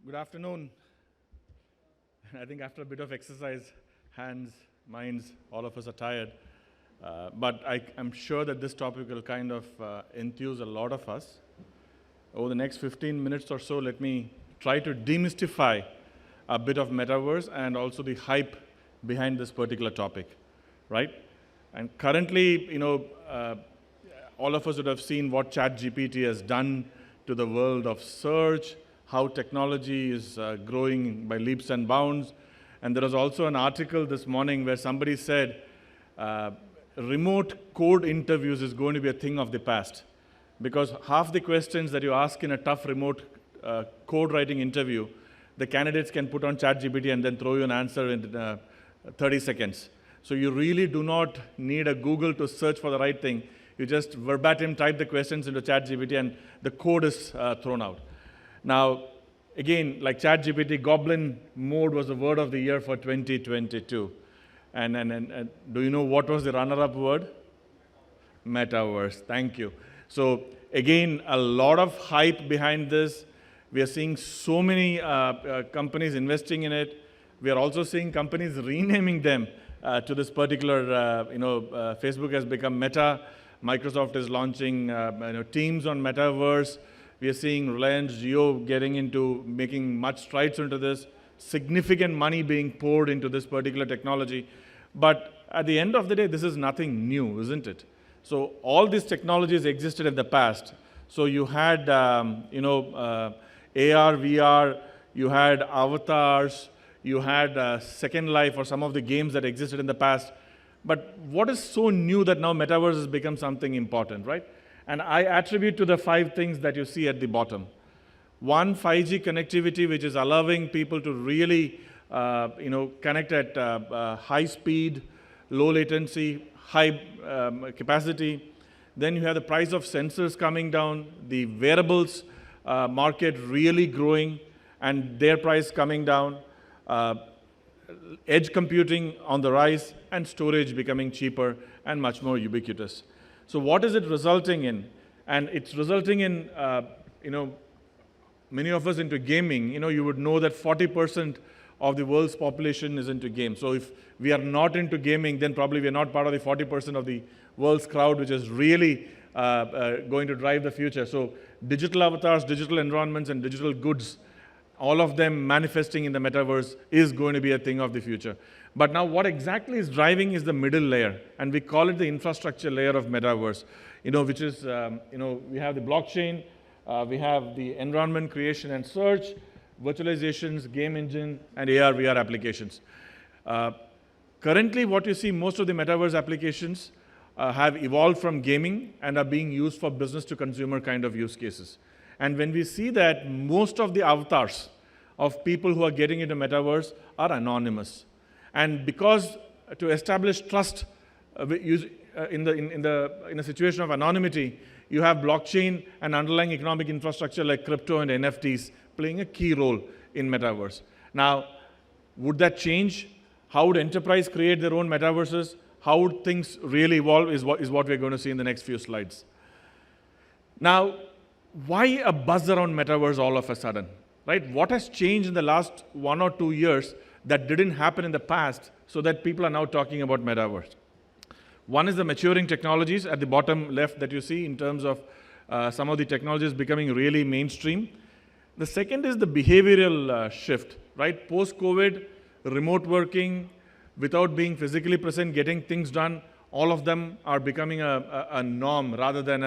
Good afternoon. I think after a bit of exercise, hands, minds, all of us are tired. But I'm sure that this topic will kind of enthuse a lot of us. Over the next 15 minutes or so, let me try to demystify a bit of metaverse and also the hype behind this particular topic, right? And currently, all of us would have seen what ChatGPT has done to the world of search, how technology is growing by leaps and bounds. And there was also an article this morning where somebody said remote code interviews is going to be a thing of the past, because half the questions that you ask in a tough remote code writing interview, the candidates can put on ChatGPT and then throw you an answer in 30 seconds. So you really do not need a Google to search for the right thing. You just verbatim type the questions into ChatGPT and the code is thrown out. Now, again, like ChatGPT, Goblin mode was the word of the year for 2022. And do you know what was the runner-up word? Metaverse. Thank you. So again, a lot of hype behind this. We are seeing so many companies investing in it. We are also seeing companies renaming them to this particular, Facebook has become Meta. Microsoft is launching Teams on Metaverse. We are seeing Reliance Jio getting into making much strides into this, significant money being poured into this particular technology. But at the end of the day, this is nothing new, isn't it? So all these technologies existed in the past. So you had, AR, VR, you had avatars, you had Second Life or some of the games that existed in the past. But what is so new that now Metaverse has become something important, right? And I attribute to the 5 things that you see at the bottom. 1, 5G connectivity, which is allowing people to really, connect at high speed, low latency, high capacity. Then you have the price of sensors coming down, the wearables market really growing, and their price coming down. Edge computing on the rise, and storage becoming cheaper and much more ubiquitous. So what is it resulting in? And it's resulting in, many of us into gaming. You would know that 40% of the world's population is into games. So if we are not into gaming, then probably we are not part of the 40% of the world's crowd, which is really going to drive the future. So digital avatars, digital environments, and digital goods, all of them manifesting in the metaverse is going to be a thing of the future. But now what exactly is driving is the middle layer, and we call it the infrastructure layer of metaverse, which is, we have the blockchain, we have the environment creation and search, virtualizations, game engine, and AR, VR applications. Currently, what you see, most of the metaverse applications have evolved from gaming and are being used for business to consumer kind of use cases. And when we see that most of the avatars of people who are getting into metaverse are anonymous. And because to establish trust in a situation of anonymity, you have blockchain and underlying economic infrastructure like crypto and NFTs playing a key role in metaverse. Now, would that change? How would enterprise create their own metaverses? How would things really evolve is what we're going to see in the next few slides. Now, why a buzz around metaverse all of a sudden, right? What has changed in the last 1 or 2 years that didn't happen in the past so that people are now talking about metaverse? One is the maturing technologies at the bottom left that you see in terms of some of the technologies becoming really mainstream. The second is the behavioral shift, right? Post-COVID, remote working, without being physically present, getting things done, all of them are becoming a norm rather than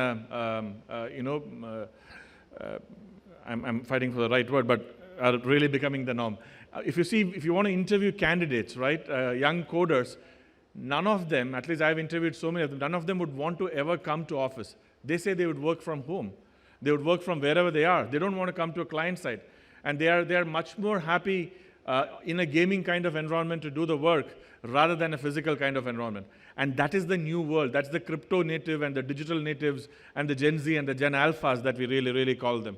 I'm fighting for the right word, but are really becoming the norm. If you want to interview candidates, right, young coders, none of them, at least I've interviewed so many of them, none of them would want to ever come to office. They say they would work from home. They would work from wherever they are. They don't want to come to a client site. And they are much more happy in a gaming kind of environment to do the work rather than a physical kind of environment. And that is the new world. That's the crypto native and the digital natives and the Gen Z and the Gen Alphas that we really, really call them.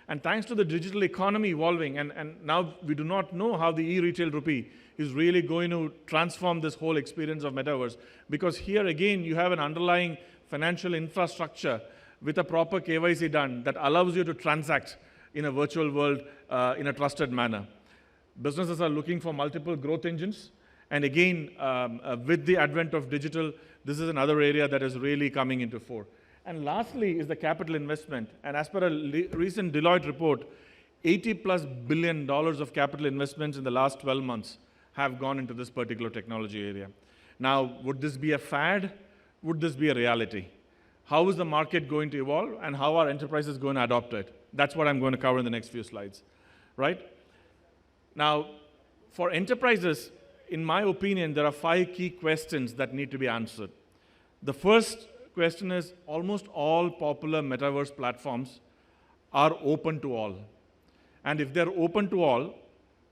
And thanks to the digital economy evolving, and now we do not know how the e-retail rupee is really going to transform this whole experience of metaverse, because here again you have an underlying financial infrastructure with a proper KYC done that allows you to transact in a virtual world in a trusted manner. Businesses are looking for multiple growth engines. And again, with the advent of digital, this is another area that is really coming into fore. And lastly is the capital investment. And as per a recent Deloitte report, $80+ billion of capital investments in the last 12 months have gone into this particular technology area. Now, would this be a fad? Would this be a reality? How is the market going to evolve, and how are enterprises going to adopt it? That's what I'm going to cover in the next few slides, right? Now, for enterprises, in my opinion, there are 5 key questions that need to be answered. The first question is, almost all popular metaverse platforms are open to all. And if they're open to all,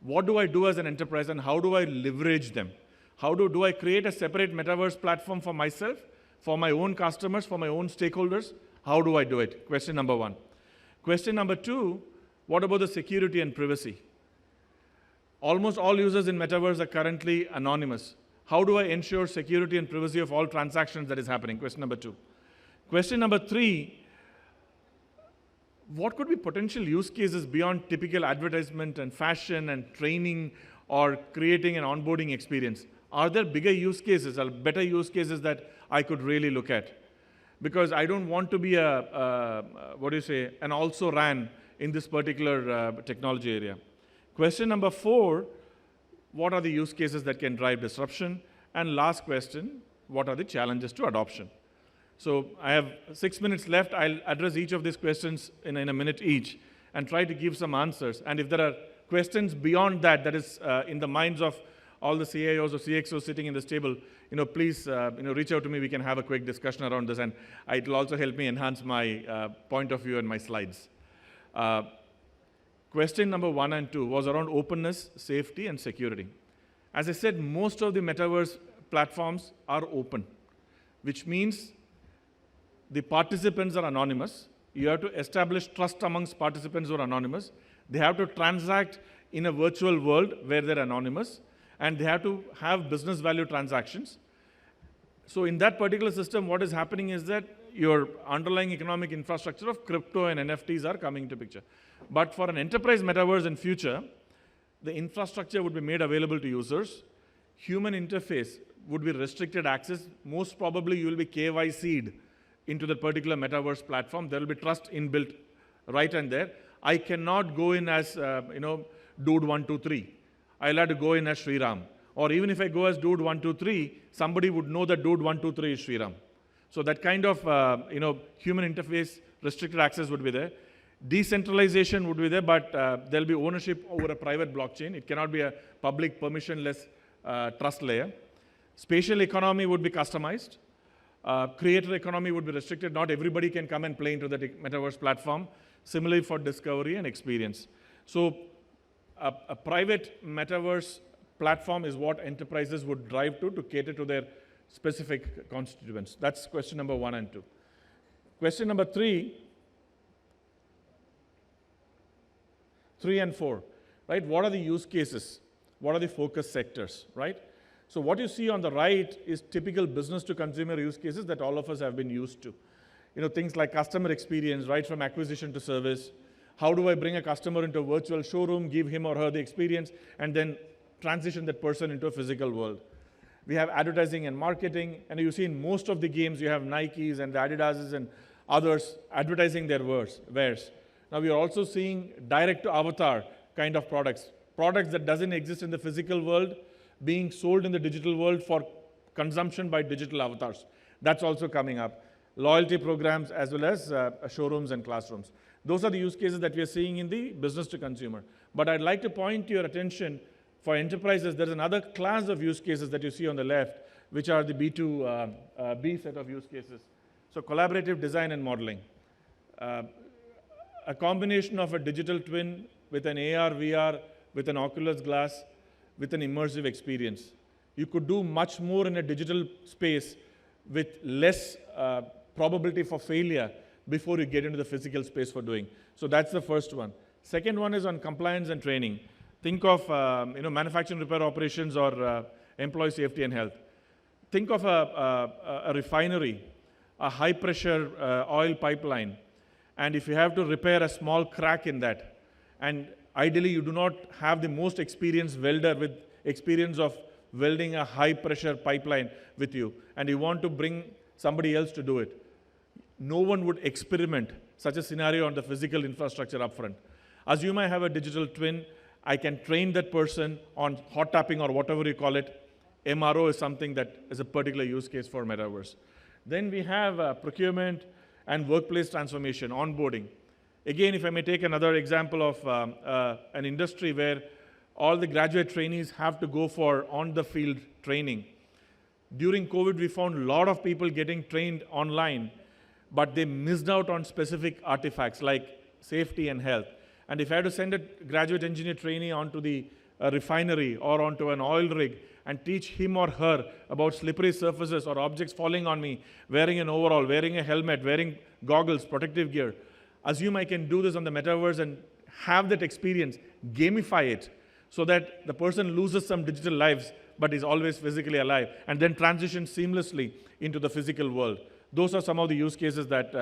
what do I do as an enterprise, and how do I leverage them? How do I create a separate metaverse platform for myself, for my own customers, for my own stakeholders? How do I do it? Question number 1. Question number 2, what about the security and privacy? Almost all users in Metaverse are currently anonymous. How do I ensure security and privacy of all transactions that is happening? Question number 2. Question number 3, what could be potential use cases beyond typical advertisement and fashion and training or creating an onboarding experience? Are there bigger use cases or better use cases that I could really look at? Because I don't want to be an also-ran in this particular technology area. Question number 4, what are the use cases that can drive disruption? And last question, what are the challenges to adoption? So I have 6 minutes left. I'll address each of these questions in a minute each and try to give some answers. And if there are questions beyond that, that is in the minds of all the CIOs or CXOs sitting in this table, please reach out to me. We can have a quick discussion around this, and it will also help me enhance my point of view and my slides. Question number 1 and 2 was around openness, safety, and security. As I said, most of the metaverse platforms are open, which means the participants are anonymous. You have to establish trust amongst participants who are anonymous. They have to transact in a virtual world where they're anonymous, and they have to have business value transactions. So in that particular system, what is happening is that your underlying economic infrastructure of crypto and NFTs are coming into picture. But for an enterprise metaverse in future, the infrastructure would be made available to users. Human interface would be restricted access. Most probably, you will be KYC'd into the particular metaverse platform. There will be trust inbuilt right and there. I cannot go in as, dude 123. I'll have to go in as Sreeram. Or even if I go as dude 123, somebody would know that dude 123 is Sreeram. So that kind of, human interface, restricted access would be there. Decentralization would be there, but there'll be ownership over a private blockchain. It cannot be a public permissionless trust layer. Spatial economy would be customized. Creator economy would be restricted. Not everybody can come and play into the metaverse platform. Similarly for discovery and experience. So a private metaverse platform is what enterprises would drive to cater to their specific constituents. That's question number 1 and 2. Question number 3 and 4, right? What are the use cases? What are the focus sectors, right? So what you see on the right is typical business to consumer use cases that all of us have been used to. Things like customer experience, right from acquisition to service. How do I bring a customer into a virtual showroom, give him or her the experience, and then transition that person into a physical world? We have advertising and marketing, and you see in most of the games, you have Nikes and the Adidases and others advertising their wares. Now we are also seeing direct-to-avatar kind of products that doesn't exist in the physical world, being sold in the digital world for consumption by digital avatars. That's also coming up. Loyalty programs as well as showrooms and classrooms. Those are the use cases that we are seeing in the business to consumer. But I'd like to point your attention for enterprises. There's another class of use cases that you see on the left, which are the B2B set of use cases. So collaborative design and modeling. A combination of a digital twin with an AR, VR, with an Oculus glass, with an immersive experience. You could do much more in a digital space with less probability for failure before you get into the physical space for doing. So that's the first one. Second one is on compliance and training. Think of manufacturing repair operations or employee safety and health. Think of a refinery, a high pressure oil pipeline. And if you have to repair a small crack in that, And ideally, you do not have the most experienced welder with experience of welding a high-pressure pipeline with you, and you want to bring somebody else to do it. No one would experiment such a scenario on the physical infrastructure upfront. Assume I have a digital twin. I can train that person on hot tapping or whatever you call it. MRO is something that is a particular use case for Metaverse. Then we have procurement and workplace transformation, onboarding. Again, if I may take another example of an industry where all the graduate trainees have to go for on-the-field training. During COVID, we found a lot of people getting trained online, but they missed out on specific artifacts like safety and health. And if I had to send a graduate engineer trainee onto the refinery or onto an oil rig and teach him or her about slippery surfaces or objects falling on me, wearing an overall, wearing a helmet, wearing goggles, protective gear, assume I can do this on the Metaverse and have that experience, gamify it, so that the person loses some digital lives but is always physically alive, and then transition seamlessly into the physical world. Those are some of the use cases that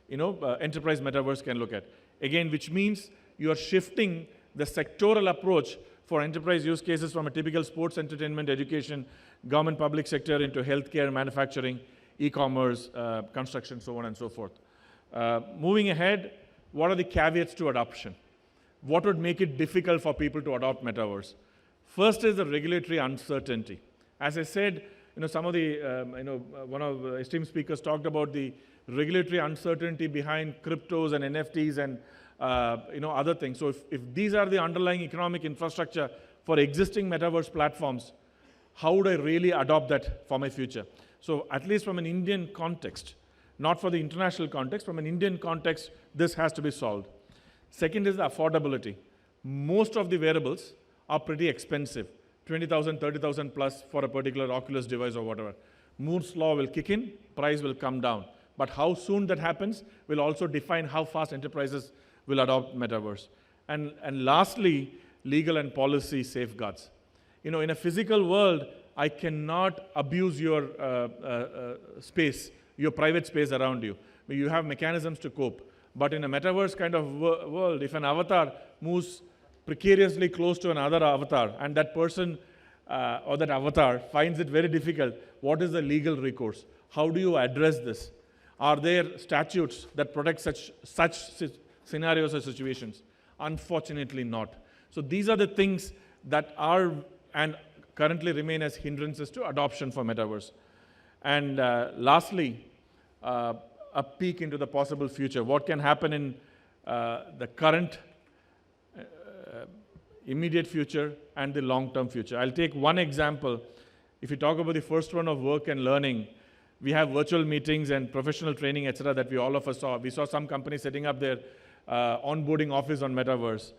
enterprise Metaverse can look at. Again, which means you are shifting the sectoral approach for enterprise use cases from a typical sports, entertainment, education, government, public sector into healthcare, manufacturing, e-commerce, construction, so on and so forth. Moving ahead, what are the caveats to adoption? What would make it difficult for people to adopt Metaverse? First is the regulatory uncertainty. As I said, some of the, one of the esteemed speakers talked about the regulatory uncertainty behind cryptos and NFTs and other things. So if these are the underlying economic infrastructure for existing Metaverse platforms, how would I really adopt that for my future? So at least from an Indian context, not for the international context, from an Indian context, this has to be solved. Second is the affordability. Most of the wearables are pretty expensive, 20,000, 30,000 plus for a particular Oculus device or whatever. Moore's law will kick in, price will come down. But how soon that happens will also define how fast enterprises will adopt Metaverse. And lastly, legal and policy safeguards. In a physical world, I cannot abuse your space, your private space around you. You have mechanisms to cope. But in a Metaverse kind of world, if an avatar moves precariously close to another avatar and that person or that avatar finds it very difficult, what is the legal recourse? How do you address this? Are there statutes that protect such scenarios or situations? Unfortunately not. So these are the things that are and currently remain as hindrances to adoption for Metaverse. And lastly, a peek into the possible future. What can happen in the current immediate future and the long-term future. I'll take one example. If you talk about the first one of work and learning, we have virtual meetings and professional training, etc., that we all of us saw. We saw some companies setting up their onboarding office on Metaverse.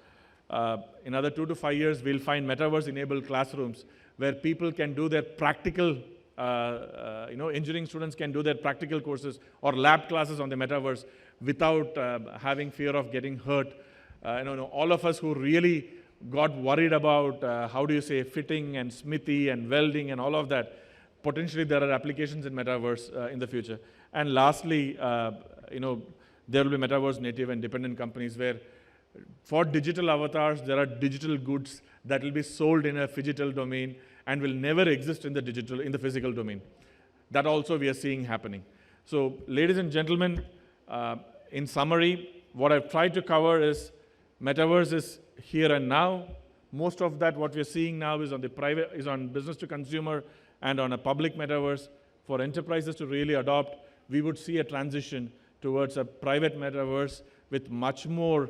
In another 2 to 5 years, we'll find Metaverse-enabled classrooms where people can do their practical, engineering students can do their practical courses or lab classes on the Metaverse without having fear of getting hurt. All of us who really got worried about, fitting and smithy and welding and all of that, potentially there are applications in Metaverse in the future. And lastly, there will be Metaverse native and dependent companies where for digital avatars, there are digital goods that will be sold in a phygital domain and will never exist in the physical domain. That also we are seeing happening. So, ladies and gentlemen, in summary, what I've tried to cover is Metaverse is here and now. Most of that, what we're seeing now is on business to consumer and on a public Metaverse. For enterprises to really adopt, we would see a transition towards a private Metaverse with much more